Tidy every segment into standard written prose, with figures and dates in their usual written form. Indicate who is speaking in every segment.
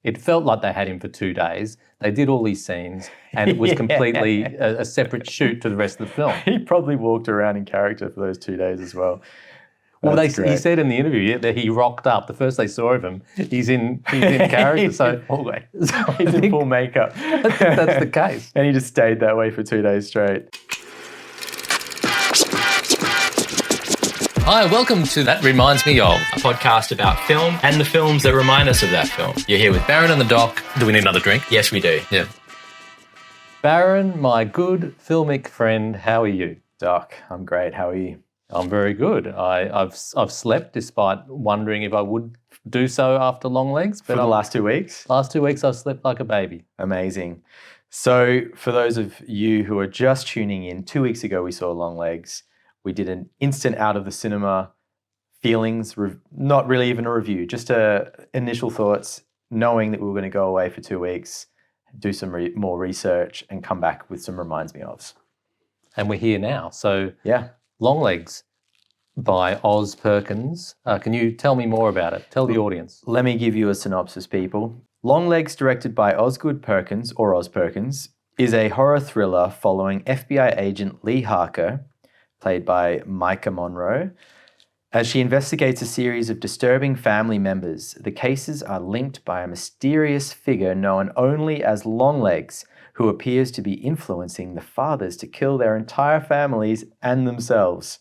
Speaker 1: It felt like they had him for 2 days. They did all these scenes, and it was completely a separate shoot to the rest of the film.
Speaker 2: He probably walked around in character for those 2 days as well.
Speaker 1: Well, he said in the interview that he rocked up. The first they saw of him, he's in character.
Speaker 2: He's in full makeup.
Speaker 1: That's the case.
Speaker 2: And he just stayed that way for 2 days straight.
Speaker 3: Hi, welcome to That Reminds Me Of, a podcast about film and the films that remind us of that film. You're here with Baron and the Doc. Do we need another drink? Yes, we do. Yeah.
Speaker 1: Baron, my good filmic friend, how are you?
Speaker 2: Doc, I'm great. How are you?
Speaker 1: I'm very good. I've slept despite wondering if I would do so after Longlegs.
Speaker 2: For the last 2 weeks?
Speaker 1: Last 2 weeks I've slept like a baby.
Speaker 2: Amazing. So for those of you who are just tuning in, 2 weeks ago we saw Longlegs. We did an instant out of the cinema feelings, not really even a review, just initial thoughts, knowing that we were going to go away for 2 weeks, do some more research and come back with some reminds me ofs.
Speaker 1: And we're here now. So
Speaker 2: yeah,
Speaker 1: Longlegs by Oz Perkins. Can you tell me more about it? Tell the audience.
Speaker 2: Let me give you a synopsis, people. Longlegs, directed by Osgood Perkins, or Oz Perkins, is a horror thriller following FBI agent Lee Harker, played by Maika Monroe, as she investigates a series of disturbing family members. The cases are linked by a mysterious figure known only as Longlegs, who appears to be influencing the fathers to kill their entire families and themselves.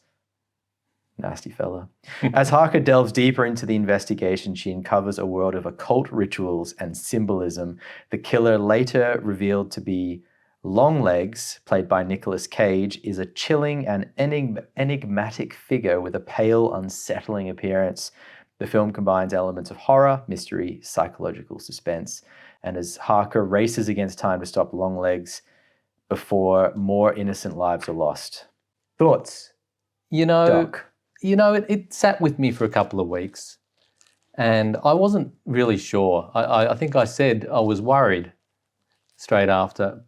Speaker 2: Nasty fella. As Harker delves deeper into the investigation, she uncovers a world of occult rituals and symbolism. The killer, later revealed to be Longlegs, played by Nicolas Cage, is a chilling and enigmatic figure with a pale, unsettling appearance. The film combines elements of horror, mystery, psychological suspense, and as Harker races against time to stop Longlegs before more innocent lives are lost. Thoughts? Doc?
Speaker 1: It sat with me for a couple of weeks, and I wasn't really sure. I think I said I was worried straight after.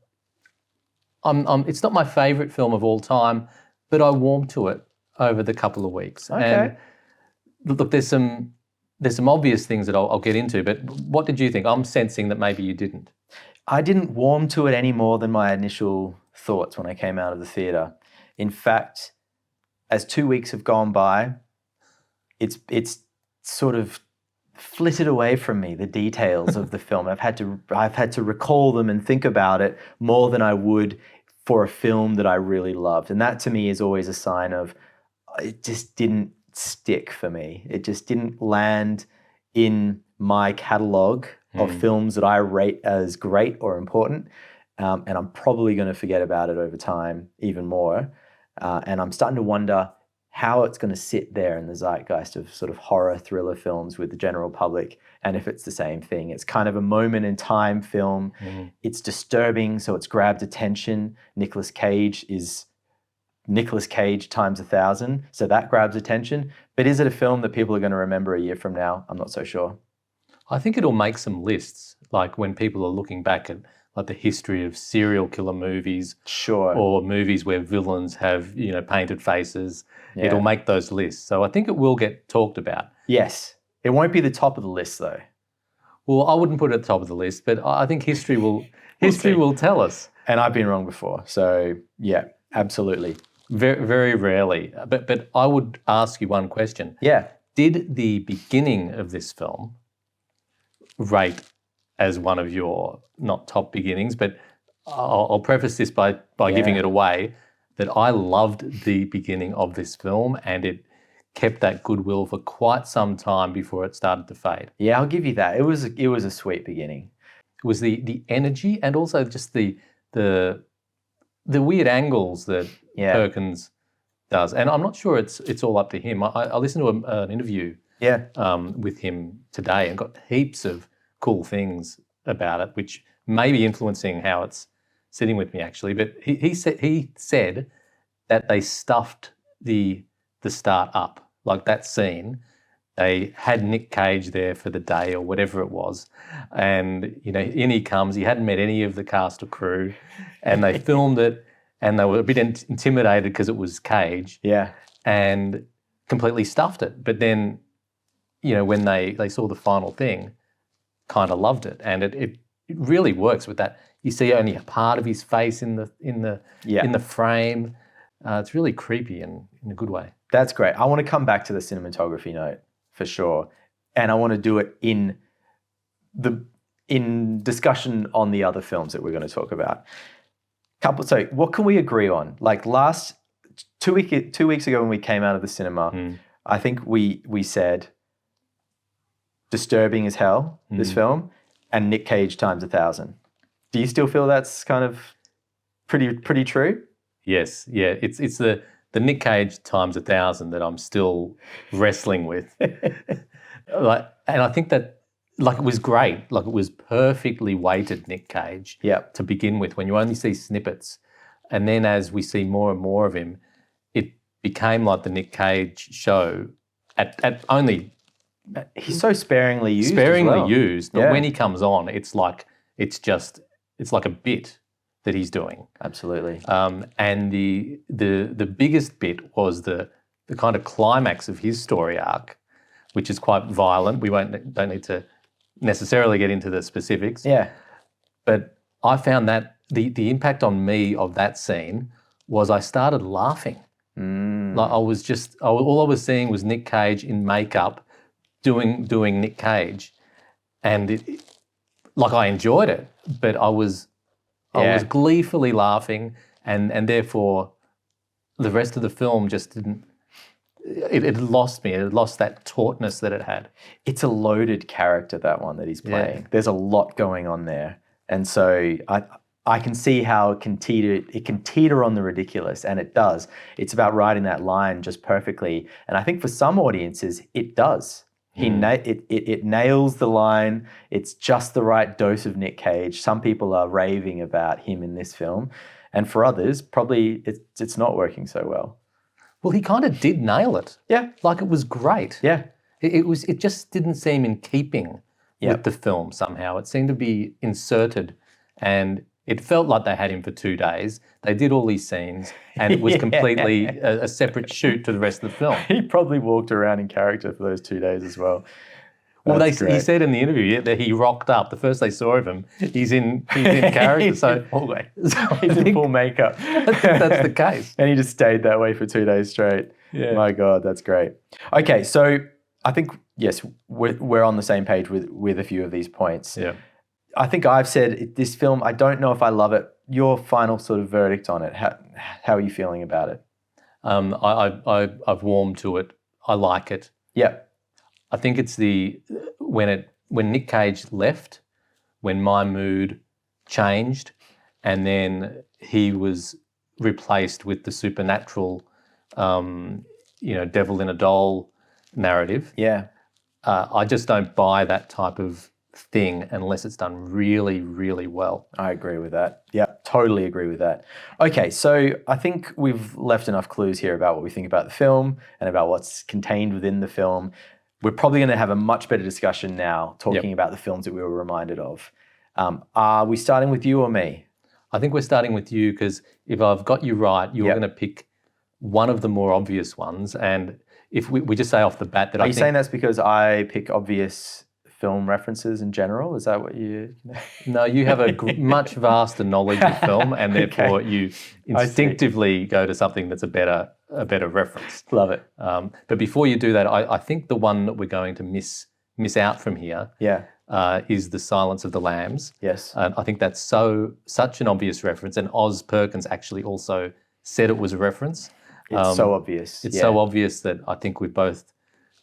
Speaker 1: It's not my favourite film of all time, but I warmed to it over the couple of weeks.
Speaker 2: Okay.
Speaker 1: And look, there's some obvious things that I'll get into, but what did you think? I'm sensing that maybe you didn't.
Speaker 2: I didn't warm to it any more than my initial thoughts when I came out of the theatre. In fact, as 2 weeks have gone by, it's sort of flitted away from me, the details of the film. I've had to recall them and think about it more than I would for a film that I really loved. And that to me is always a sign of it just didn't stick for me. It just didn't land in my catalogue of films that I rate as great or important. And I'm probably going to forget about it over time even more. And I'm starting to wonder how it's going to sit there in the zeitgeist of sort of horror thriller films with the general public, and if it's the same thing. It's kind of a moment in time film. It's disturbing, so it's grabbed attention. Nicolas Cage is Nicolas Cage times 1,000, so that grabs attention. But is it a film that people are going to remember a year from now? I'm not so sure.
Speaker 1: I think it'll make some lists, like when people are looking back at like the history of serial killer movies,
Speaker 2: sure,
Speaker 1: or movies where villains have painted faces.
Speaker 2: Yeah.
Speaker 1: It'll make those lists. So I think it will get talked about.
Speaker 2: Yes. It won't be the top of the list though.
Speaker 1: Well, I wouldn't put it at the top of the list, but I think history will tell us.
Speaker 2: And I've been wrong before. So yeah, absolutely.
Speaker 1: Very, very rarely. But I would ask you one question.
Speaker 2: Yeah.
Speaker 1: Did the beginning of this film rate as one of your, not top beginnings, but I'll preface this by giving it away, that I loved the beginning of this film and it kept that goodwill for quite some time before it started to fade.
Speaker 2: Yeah, I'll give you that. It was a sweet beginning.
Speaker 1: It was the energy and also just the weird angles that Perkins does. And I'm not sure it's all up to him. I listened to an interview with him today and got heaps of cool things about it, which may be influencing how it's sitting with me actually. But he said that they stuffed the start up, like that scene. They had Nick Cage there for the day or whatever it was, and in he comes. He hadn't met any of the cast or crew, and they filmed it, and they were a bit intimidated because it was Cage, and completely stuffed it. But then, when they saw the final thing, kind of loved it, and it really works with that. You see only a part of his face in the frame. It's really creepy in a good way.
Speaker 2: That's great. I want to come back to the cinematography note for sure, and I want to do it in discussion on the other films that we're going to talk about. So what can we agree on? Like two weeks ago when we came out of the cinema, I think we said disturbing as hell, this film, and Nick Cage times 1,000. Do you still feel that's kind of pretty true?
Speaker 1: Yes, yeah. It's the Nick Cage times 1,000 that I'm still wrestling with. And I think that it was great. It was perfectly weighted Nick Cage to begin with when you only see snippets. And then as we see more and more of him, it became like the Nick Cage show at only...
Speaker 2: He's so sparingly used.
Speaker 1: But when he comes on, it's like a bit that he's doing.
Speaker 2: Absolutely.
Speaker 1: And the biggest bit was the kind of climax of his story arc, which is quite violent. We don't need to necessarily get into the specifics.
Speaker 2: Yeah.
Speaker 1: But I found that the impact on me of that scene was I started laughing. Like all I was seeing was Nick Cage in makeup doing Nick Cage, and I enjoyed it, but I was gleefully laughing, and therefore the rest of the film just didn't. It lost me. It lost that tautness that it had.
Speaker 2: It's a loaded character, that one that he's playing. Yeah. There's a lot going on there, and so I can see how it can teeter on the ridiculous, and it does. It's about writing that line just perfectly, and I think for some audiences it does. It nails the line. It's just the right dose of Nick Cage. Some people are raving about him in this film, and for others, probably it's not working so well.
Speaker 1: Well, he kind of did nail it.
Speaker 2: Yeah,
Speaker 1: it was great.
Speaker 2: Yeah,
Speaker 1: it just didn't seem in keeping with the film somehow. It seemed to be inserted, and it felt like they had him for 2 days. They did all these scenes, and it was completely a separate shoot to the rest of the film.
Speaker 2: He probably walked around in character for those 2 days as well.
Speaker 1: Well, he said in the interview that he rocked up. The first they saw of him, he's in character.
Speaker 2: He's in full makeup.
Speaker 1: That's the case.
Speaker 2: And he just stayed that way for 2 days straight. Yeah. My God, that's great. Okay, so I think, yes, we're on the same page with a few of these points.
Speaker 1: Yeah.
Speaker 2: I think I've said this film, I don't know if I love it. Your final sort of verdict on it, how are you feeling about it?
Speaker 1: I've warmed to it. I like it.
Speaker 2: Yeah.
Speaker 1: I think it's when Nick Cage left, when my mood changed, and then he was replaced with the supernatural, devil in a doll narrative.
Speaker 2: Yeah.
Speaker 1: I just don't buy that type of thing unless it's done really, really well.
Speaker 2: I agree with that. Yeah, totally agree with that. Okay, so I think we've left enough clues here about what we think about the film and about what's contained within the film. We're probably going to have a much better discussion now talking about the films that we were reminded of. Are we starting with you or me?
Speaker 1: I think we're starting with you because if I've got you right, you're going to pick one of the more obvious ones. And if we just say off the bat that
Speaker 2: Are you saying that's because I pick obvious film references in general? Is that what you...
Speaker 1: No, you have a much vaster knowledge of film, and therefore you instinctively go to something that's a better reference.
Speaker 2: Love it.
Speaker 1: But before you do that, I think the one that we're going to miss out from here is The Silence of the Lambs.
Speaker 2: Yes.
Speaker 1: I think that's such an obvious reference, and Oz Perkins actually also said it was a reference.
Speaker 2: It's so obvious.
Speaker 1: It's so obvious that I think we both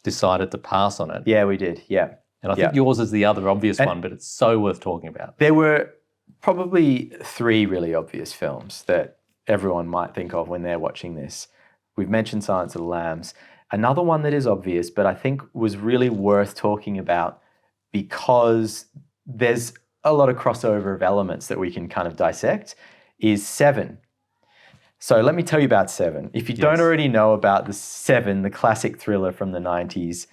Speaker 1: decided to pass on it.
Speaker 2: Yeah, we did. Yeah.
Speaker 1: And I think yours is the other obvious one, but it's so worth talking about.
Speaker 2: There were probably 3 really obvious films that everyone might think of when they're watching this. We've mentioned Silence of the Lambs. Another one that is obvious, but I think was really worth talking about because there's a lot of crossover of elements that we can kind of dissect, is Seven. So let me tell you about Seven. If you don't already know about Seven, the classic thriller from the 90s,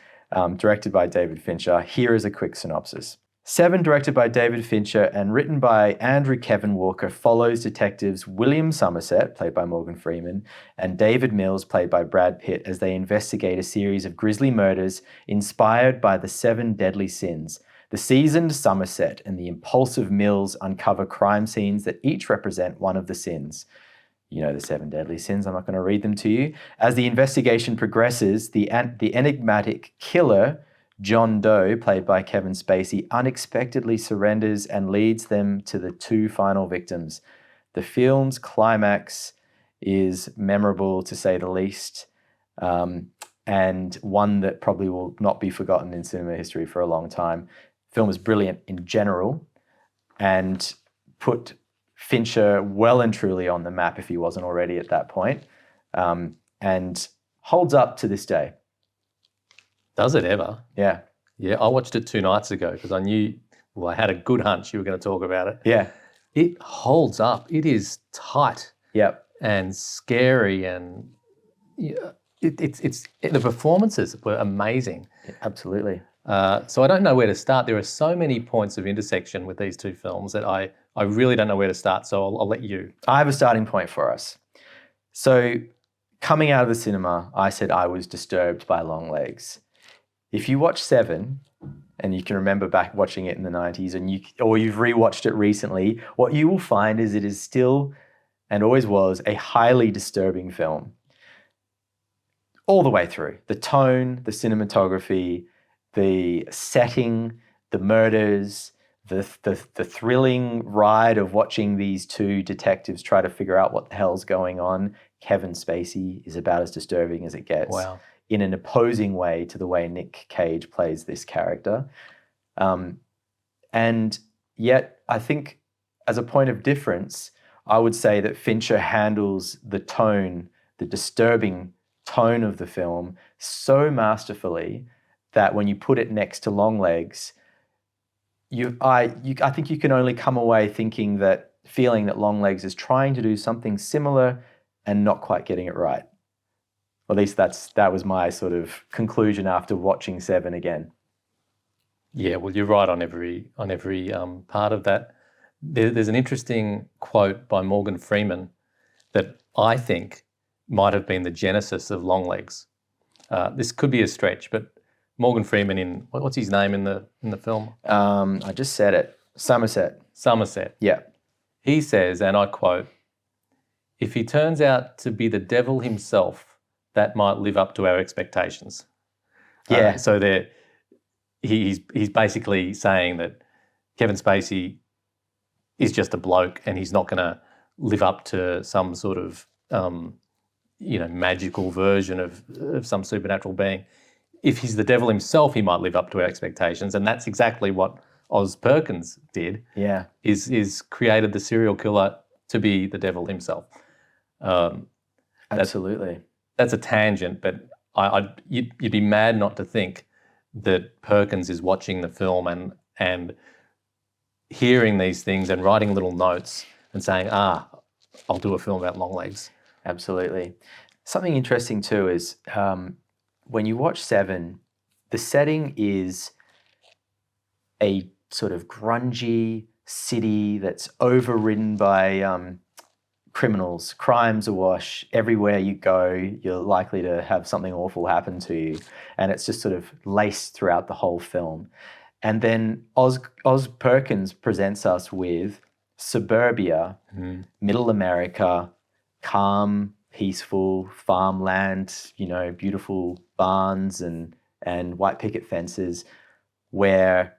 Speaker 2: directed by David Fincher, here is a quick synopsis. Seven, directed by David Fincher and written by Andrew Kevin Walker, follows detectives William Somerset, played by Morgan Freeman, and David Mills, played by Brad Pitt, as they investigate a series of grisly murders inspired by the 7 deadly sins. The seasoned Somerset and the impulsive Mills uncover crime scenes that each represent one of the sins. You know the 7 deadly sins. I'm not going to read them to you. As the investigation progresses, the enigmatic killer, John Doe, played by Kevin Spacey, unexpectedly surrenders and leads them to the 2 final victims. The film's climax is memorable, to say the least, and one that probably will not be forgotten in cinema history for a long time. The film is brilliant in general and put Fincher well and truly on the map if he wasn't already at that point, and holds up to this day.
Speaker 1: Does it ever?
Speaker 2: Yeah.
Speaker 1: Yeah, I watched it 2 nights ago because I knew, well, I had a good hunch you were going to talk about it.
Speaker 2: Yeah.
Speaker 1: It holds up. It is tight.
Speaker 2: Yep.
Speaker 1: And scary, and it's the performances were amazing.
Speaker 2: Yeah, absolutely.
Speaker 1: So I don't know where to start. There are so many points of intersection with these 2 films that I really don't know where to start. So I'll let you.
Speaker 2: I have a starting point for us. So coming out of the cinema, I said I was disturbed by Longlegs. If you watch 7, and you can remember back watching it in the 90s, or you've rewatched it recently, what you will find is it is still, and always was, a highly disturbing film. All the way through. The tone, the cinematography, the setting, the murders, the thrilling ride of watching these 2 detectives try to figure out what the hell's going on. Kevin Spacey is about as disturbing as it gets.
Speaker 1: Wow.
Speaker 2: In an opposing way to the way Nick Cage plays this character. And yet, I think as a point of difference, I would say that Fincher handles the tone, the disturbing tone of the film so masterfully that when you put it next to Longlegs, I think you can only come away feeling that Longlegs is trying to do something similar and not quite getting it right. At least that was my sort of conclusion after watching 7 again.
Speaker 1: Yeah, well, you're right on every part of that. There's an interesting quote by Morgan Freeman that I think might have been the genesis of Longlegs. This could be a stretch, but Morgan Freeman in what's his name in the film?
Speaker 2: I just said it. Somerset.
Speaker 1: Yeah. He says, and I quote, "If he turns out to be the devil himself, that might live up to our expectations."
Speaker 2: Yeah.
Speaker 1: So he's basically saying that Kevin Spacey is just a bloke and he's not going to live up to some sort of magical version of some supernatural being. If he's the devil himself, he might live up to our expectations, and that's exactly what Oz Perkins did.
Speaker 2: Yeah,
Speaker 1: is created the serial killer to be the devil himself.
Speaker 2: Absolutely.
Speaker 1: That's a tangent, but you'd be mad not to think that Perkins is watching the film and hearing these things and writing little notes and saying, I'll do a film about Longlegs.
Speaker 2: Absolutely. Something interesting too is when you watch 7, the setting is a sort of grungy city that's overridden by criminals, crimes awash. Everywhere you go, you're likely to have something awful happen to you. And it's just sort of laced throughout the whole film. And then Oz Perkins presents us with suburbia, middle America, calm, peaceful farmland, beautiful barns and white picket fences where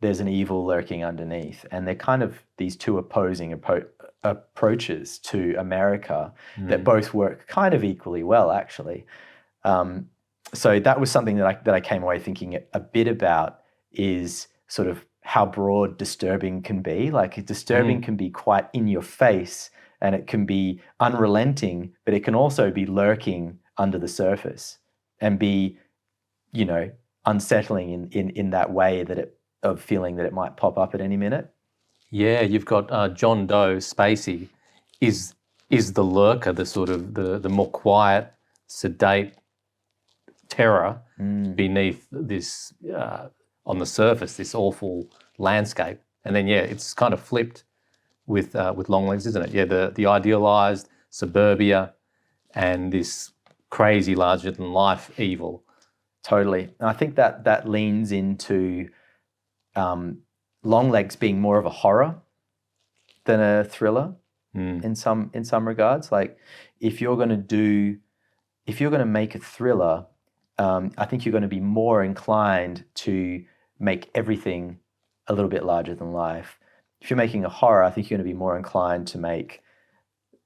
Speaker 2: there's an evil lurking underneath. And they're kind of these 2 opposing approaches to America that both work kind of equally well, actually. So that was something that I came away thinking a bit about, is sort of how broad disturbing can be. Like disturbing can be quite in your face and it can be unrelenting, but it can also be lurking under the surface and be, unsettling in that way of feeling that it might pop up at any minute.
Speaker 1: Yeah, you've got John Doe, Spacey, is the lurker, the sort of the more quiet, sedate terror beneath this, on the surface, this awful landscape. And then, it's kind of flipped with Longlegs, isn't it? Yeah, the idealised suburbia and this crazy larger-than-life evil.
Speaker 2: Totally. And I think that leans into Longlegs being more of a horror than a thriller in some regards. Like if you're going to make a thriller, I think you're going to be more inclined to make everything a little bit larger than life. If you're making a horror, I think you're going to be more inclined to make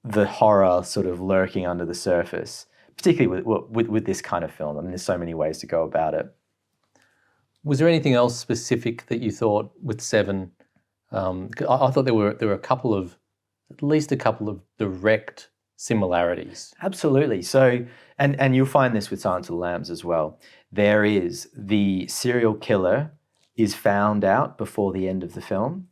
Speaker 2: the horror sort of lurking under the surface, particularly with this kind of film. I mean, there's so many ways to go about it.
Speaker 1: Was there anything else specific that you thought with Seven? I thought there were at least a couple of direct similarities.
Speaker 2: Absolutely. So, and you'll find this with Silence of the Lambs as well. There is the serial killer is found out before the end of the film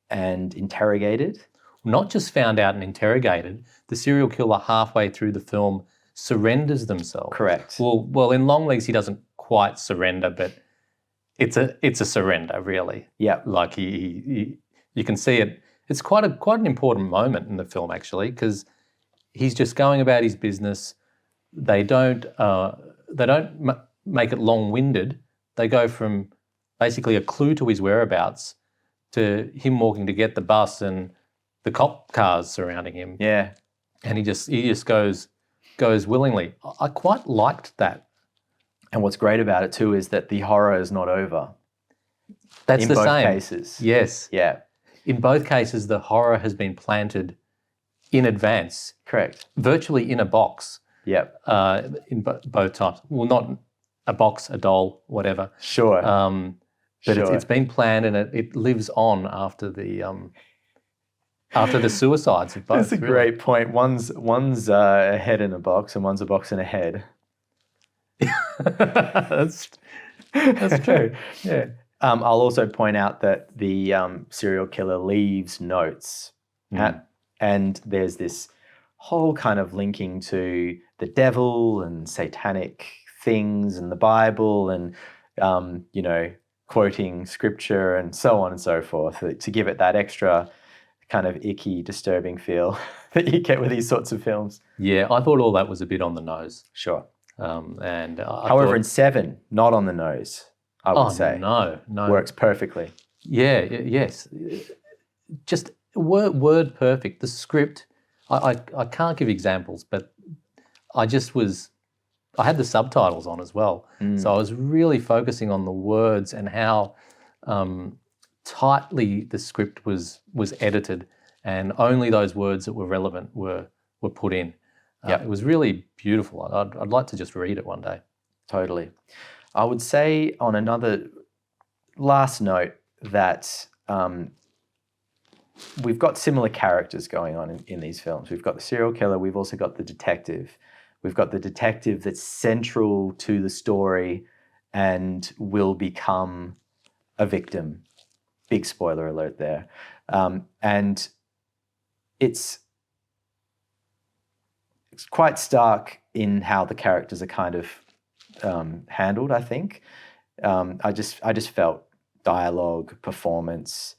Speaker 2: and interrogated.
Speaker 1: Not just found out and interrogated, the serial killer halfway through the film surrenders themselves.
Speaker 2: Correct.
Speaker 1: Well, in Longlegs he doesn't quite surrender, but it's a surrender, really.
Speaker 2: Yeah.
Speaker 1: Like you can see it. It's quite an important moment in the film, actually, because he's just going about his business. They don't make it long-winded. They go from basically a clue to his whereabouts to him walking to get the bus and the cop cars surrounding him.
Speaker 2: Yeah.
Speaker 1: And he just goes willingly. I quite liked that.
Speaker 2: And what's great about it too is that the horror is not over.
Speaker 1: That's
Speaker 2: in
Speaker 1: the
Speaker 2: both
Speaker 1: same.
Speaker 2: cases.
Speaker 1: Yes.
Speaker 2: Yeah.
Speaker 1: In both cases, the horror has been planted in advance.
Speaker 2: Correct.
Speaker 1: Virtually in a box.
Speaker 2: Yep.
Speaker 1: In both times. Well, not a box, a doll, whatever.
Speaker 2: Sure.
Speaker 1: But it's been planned and it lives on after the suicides of both.
Speaker 2: That's a great point. One's a head in a box and one's a box in a head.
Speaker 1: That's true. Yeah.
Speaker 2: I'll also point out that the serial killer leaves notes, and there's this whole kind of linking to the devil and satanic things and the Bible and quoting scripture and so on and so forth to give it that extra kind of icky, disturbing feel that you get with these sorts of films.
Speaker 1: Yeah, I thought all that was a bit on the nose.
Speaker 2: Sure.
Speaker 1: However,
Speaker 2: in Seven, not on the nose, I would say.
Speaker 1: No.
Speaker 2: Works perfectly.
Speaker 1: Yeah, yes. Just word perfect. The script, I can't give examples, but I had the subtitles on as well. So I was really focusing on the words and how tightly the script was edited, and only those words that were relevant were put in. It was really beautiful. I'd like to just read it one day.
Speaker 2: Totally. I would say on another last note that we've got similar characters going on in these films. We've got the serial killer. We've also got the detective. We've got the detective that's central to the story and will become a victim. Big spoiler alert there. And it's quite stark in how the characters are kind of handled, I think. I just felt dialogue, performance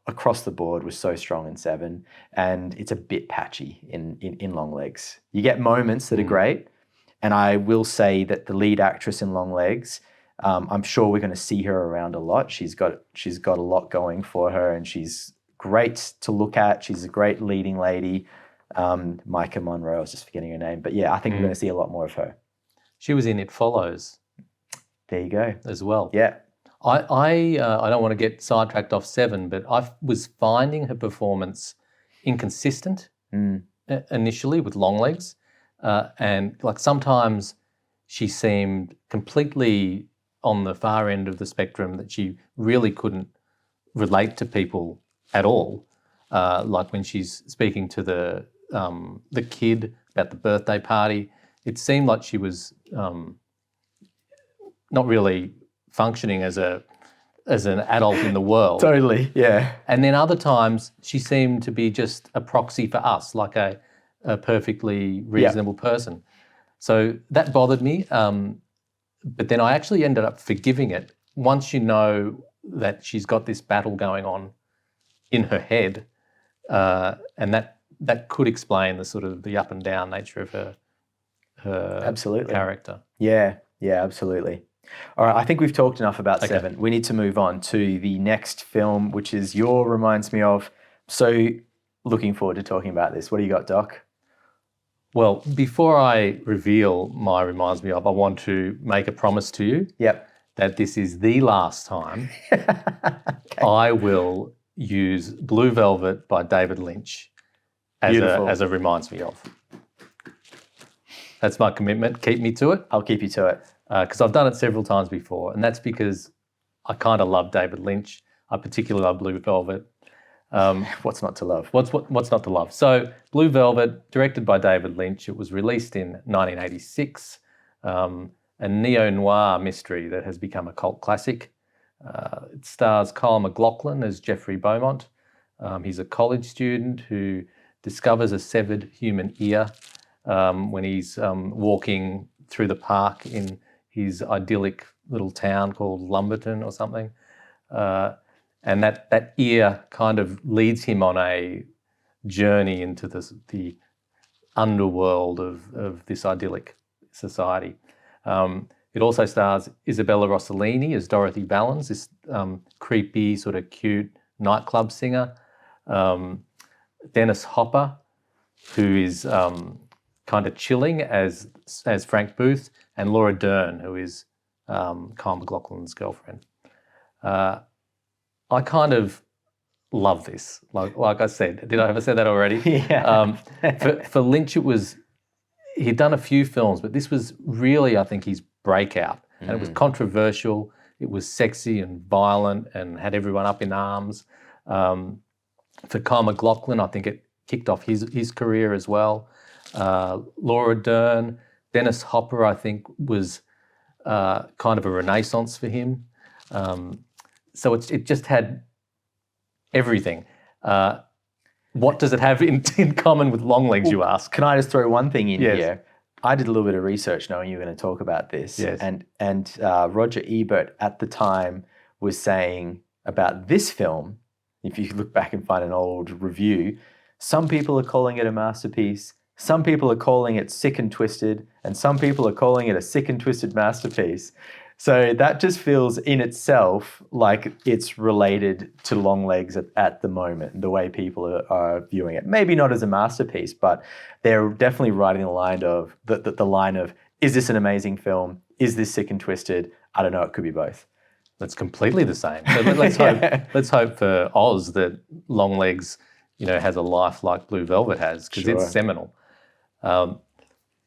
Speaker 2: across the board was so strong in Seven, and it's a bit patchy in Longlegs. You get moments that are great, and I will say that the lead actress in Longlegs, I'm sure we're going to see her around a lot. She's got a lot going for her, and she's great to look at. She's a great leading lady. Maika Monroe, I was just forgetting her name, but yeah, I think we're going to see a lot more of her.
Speaker 1: She was in It Follows.
Speaker 2: There you go.
Speaker 1: As well.
Speaker 2: Yeah.
Speaker 1: I don't want to get sidetracked off Seven, but I was finding her performance inconsistent initially with Longlegs, and like sometimes she seemed completely on the far end of the spectrum, that she really couldn't relate to people at all. Like when she's speaking to the kid about the birthday party, it seemed like she was not really functioning as an adult in the world.
Speaker 2: Totally, yeah.
Speaker 1: And then other times she seemed to be just a proxy for us, like a perfectly reasonable person. So that bothered me. But then I actually ended up forgiving it once you know that she's got this battle going on in her head, and that could explain the sort of the up and down nature of her
Speaker 2: Absolutely.
Speaker 1: character.
Speaker 2: Yeah, absolutely. All right, I think we've talked enough about Seven. We need to move on to the next film, which is your Reminds Me Of. So looking forward to talking about this. What do you got, Doc?
Speaker 1: Well, before I reveal my Reminds Me Of, I want to make a promise to you.
Speaker 2: Yep.
Speaker 1: That this is the last time I will use Blue Velvet by David Lynch as a Reminds Me Of. That's my commitment. Keep me to it.
Speaker 2: I'll keep you to it.
Speaker 1: Because I've done it several times before, and that's because I kind of love David Lynch. I particularly love Blue Velvet.
Speaker 2: What's not to love?
Speaker 1: What's not to love? So Blue Velvet, directed by David Lynch. It was released in 1986. A neo-noir mystery that has become a cult classic. It stars Kyle MacLachlan as Jeffrey Beaumont. He's a college student who discovers a severed human ear when he's walking through the park in his idyllic little town called Lumberton or something. And that ear kind of leads him on a journey into the underworld of this idyllic society. It also stars Isabella Rossellini as Dorothy Valens, this creepy, sort of cute nightclub singer. Dennis Hopper, who is kind of chilling as Frank Booth, and Laura Dern, who is Kyle MacLachlan's girlfriend. I kind of love this. Like I said, did I ever say that already?
Speaker 2: Yeah.
Speaker 1: For Lynch, he'd done a few films, but this was really, I think, his breakout. And it was controversial. It was sexy and violent and had everyone up in arms. For Kyle MacLachlan, I think it kicked off his career as well. Laura Dern, Dennis Hopper, I think, was kind of a renaissance for him. So it just had everything. What does it have in common with Longlegs, you ask?
Speaker 2: Can I just throw one thing in
Speaker 1: Yes.
Speaker 2: here? I did a little bit of research knowing you were going to talk about this.
Speaker 1: Yes.
Speaker 2: And Roger Ebert at the time was saying about this film, if you look back and find an old review, some people are calling it a masterpiece, some people are calling it sick and twisted, and some people are calling it a sick and twisted masterpiece. So that just feels in itself like it's related to Longlegs at the moment, the way people are viewing it. Maybe not as a masterpiece, but they're definitely writing the line of, the line of, is this an amazing film? Is this sick and twisted? I don't know, it could be both.
Speaker 1: That's completely the same. So let's hope for Oz that Longlegs, has a life like Blue Velvet has, because it's seminal. So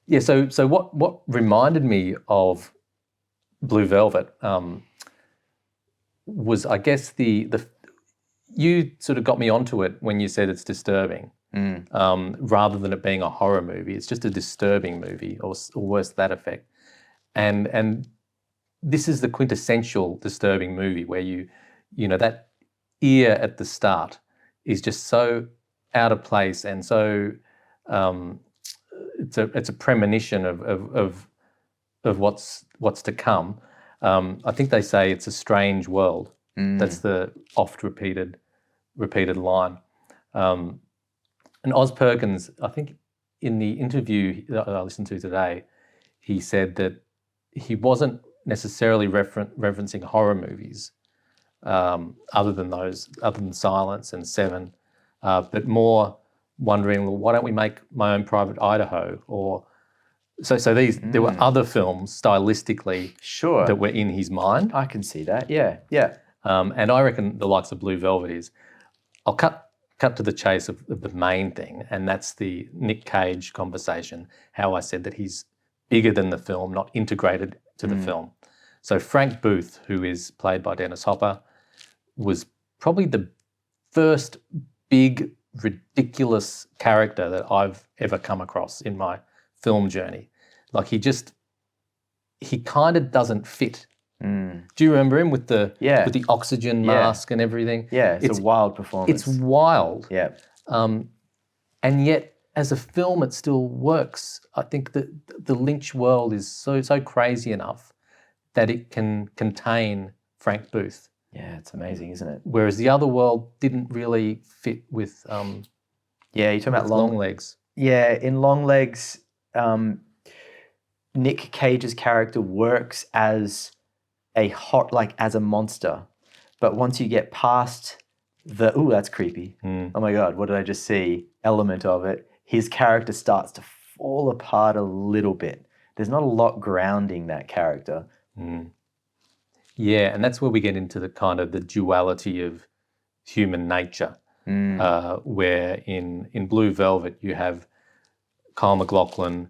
Speaker 1: what reminded me of Blue Velvet was, I guess, you sort of got me onto it when you said it's disturbing, rather than it being a horror movie. It's just a disturbing movie, or worse, that effect. And this is the quintessential disturbing movie where that ear at the start is just so out of place, and so it's a premonition of what's to come. I think they say it's a strange world. That's the oft repeated line. And Oz Perkins, I think in the interview that I listened to today, he said that he wasn't necessarily referencing horror movies, other than Silence and Seven, but more wondering, well, why don't we make My Own Private Idaho? Or so there were other films stylistically that were in his mind.
Speaker 2: I can see that. Yeah.
Speaker 1: And I reckon the likes of Blue Velvet is. I'll cut to the chase of the main thing, and that's the Nick Cage conversation. How I said that he's bigger than the film, not integrated to the film. So Frank Booth, who is played by Dennis Hopper, was probably the first big, ridiculous character that I've ever come across in my film journey. Like he kind of doesn't fit. Do you remember him with the oxygen mask and everything?
Speaker 2: Yeah, it's a wild performance.
Speaker 1: It's wild.
Speaker 2: Yeah.
Speaker 1: And yet, as a film, it still works. I think that the Lynch world is so crazy enough that it can contain Frank Booth.
Speaker 2: Yeah, it's amazing, isn't it?
Speaker 1: Whereas the other world didn't really fit with.
Speaker 2: You're talking about
Speaker 1: Longlegs.
Speaker 2: Yeah, in Longlegs, Nick Cage's character works as as a monster. But once you get past the, ooh, that's creepy. Oh my God, what did I just see? Element of it, his character starts to fall apart a little bit. There's not a lot grounding that character.
Speaker 1: Yeah, and that's where we get into the kind of the duality of human nature, where in Blue Velvet you have Kyle MacLachlan.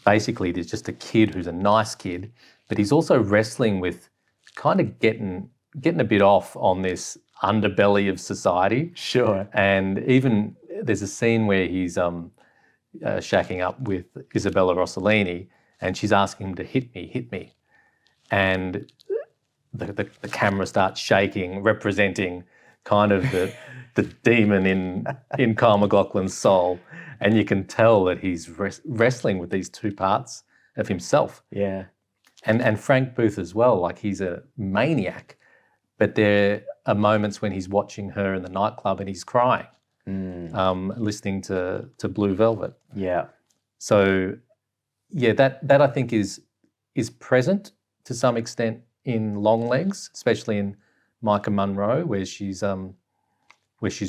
Speaker 1: Basically, there's just a kid who's a nice kid, but he's also wrestling with kind of getting a bit off on this underbelly of society.
Speaker 2: Sure.
Speaker 1: And even there's a scene where he's shacking up with Isabella Rossellini, and she's asking him to hit me. And the camera starts shaking, representing kind of the demon in Kyle MacLachlan's soul. And you can tell that he's wrestling with these two parts of himself.
Speaker 2: Yeah.
Speaker 1: And Frank Booth as well, like he's a maniac, but there are moments when he's watching her in the nightclub and he's crying, listening to Blue Velvet.
Speaker 2: Yeah.
Speaker 1: So, yeah, that I think is present to some extent in Longlegs, especially in Maika Monroe, where she's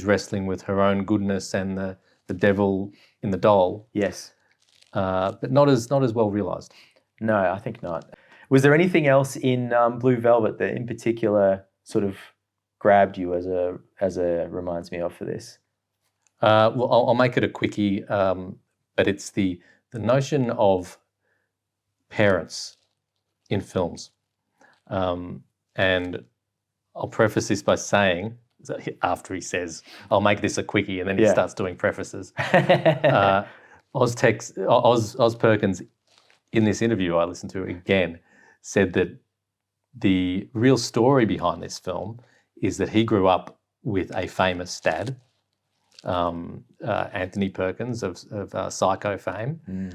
Speaker 1: wrestling with her own goodness and the devil in the doll.
Speaker 2: Yes.
Speaker 1: But not as well realised.
Speaker 2: No, I think not. Was there anything else in Blue Velvet that in particular sort of grabbed you as a reminds me of for this?
Speaker 1: Well, I'll make it a quickie, but it's the notion of parents in films. And I'll preface this by saying, after he says, I'll make this a quickie, and then he starts doing prefaces. Oz Perkins, in this interview I listened to again, said that the real story behind this film is that he grew up with a famous dad, Anthony Perkins of Psycho fame,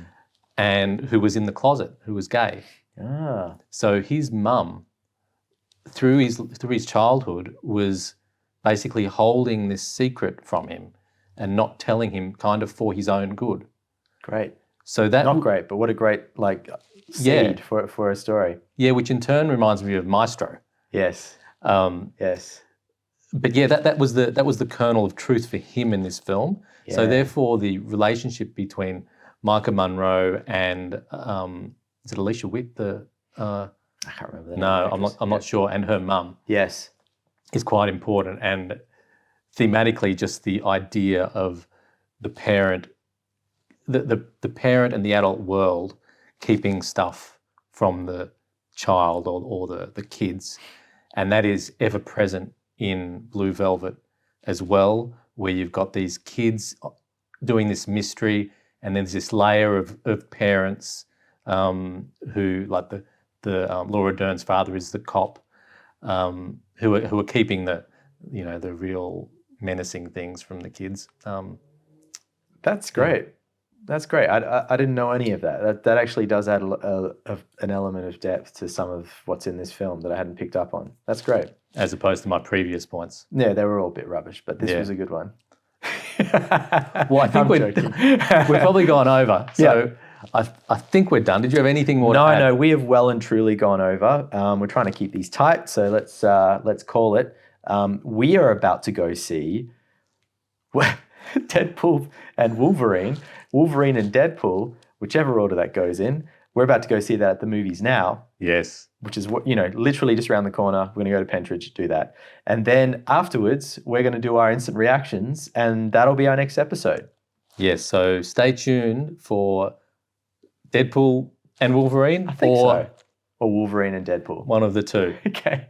Speaker 1: and who was in the closet, who was gay. So his mum, through his childhood, was basically holding this secret from him and not telling him, kind of for his own good.
Speaker 2: Great.
Speaker 1: So that
Speaker 2: not great, but what a great seed for a story.
Speaker 1: Yeah, which in turn reminds me of Maestro.
Speaker 2: Yes. Yes.
Speaker 1: But yeah, that was the kernel of truth for him in this film. Yeah. So therefore, the relationship between Maika Monroe and is it Alicia Witt?
Speaker 2: I can't remember.
Speaker 1: I'm not sure. And her mum.
Speaker 2: Yes.
Speaker 1: Is quite important, and thematically, just the idea of the parent, the parent and the adult world keeping stuff from the child or the kids, and that is ever present in Blue Velvet as well, where you've got these kids doing this mystery, and then there's this layer of parents who, like the Laura Dern's father is the cop, who are keeping the real menacing things from the kids.
Speaker 2: That's great. Yeah. That's great. I didn't know any of that. That actually does add an element of depth to some of what's in this film that I hadn't picked up on. That's great.
Speaker 1: As opposed to my previous points.
Speaker 2: Yeah, they were all a bit rubbish, but this was a good one.
Speaker 1: Well, I think we've probably gone over. So I think we're done. Did you have anything more to add?
Speaker 2: No, we have well and truly gone over. We're trying to keep these tight, so let's call it. We are about to go see Deadpool and Wolverine and Deadpool, whichever order that goes in. We're about to go see that at the movies now.
Speaker 1: Yes.
Speaker 2: Which is literally just around the corner. We're going to go to Pentridge, do that. And then afterwards, we're going to do our instant reactions, and that'll be our next episode.
Speaker 1: Yes, so stay tuned for Deadpool and Wolverine.
Speaker 2: I think so. Or Wolverine and Deadpool.
Speaker 1: One of the two.
Speaker 2: Okay.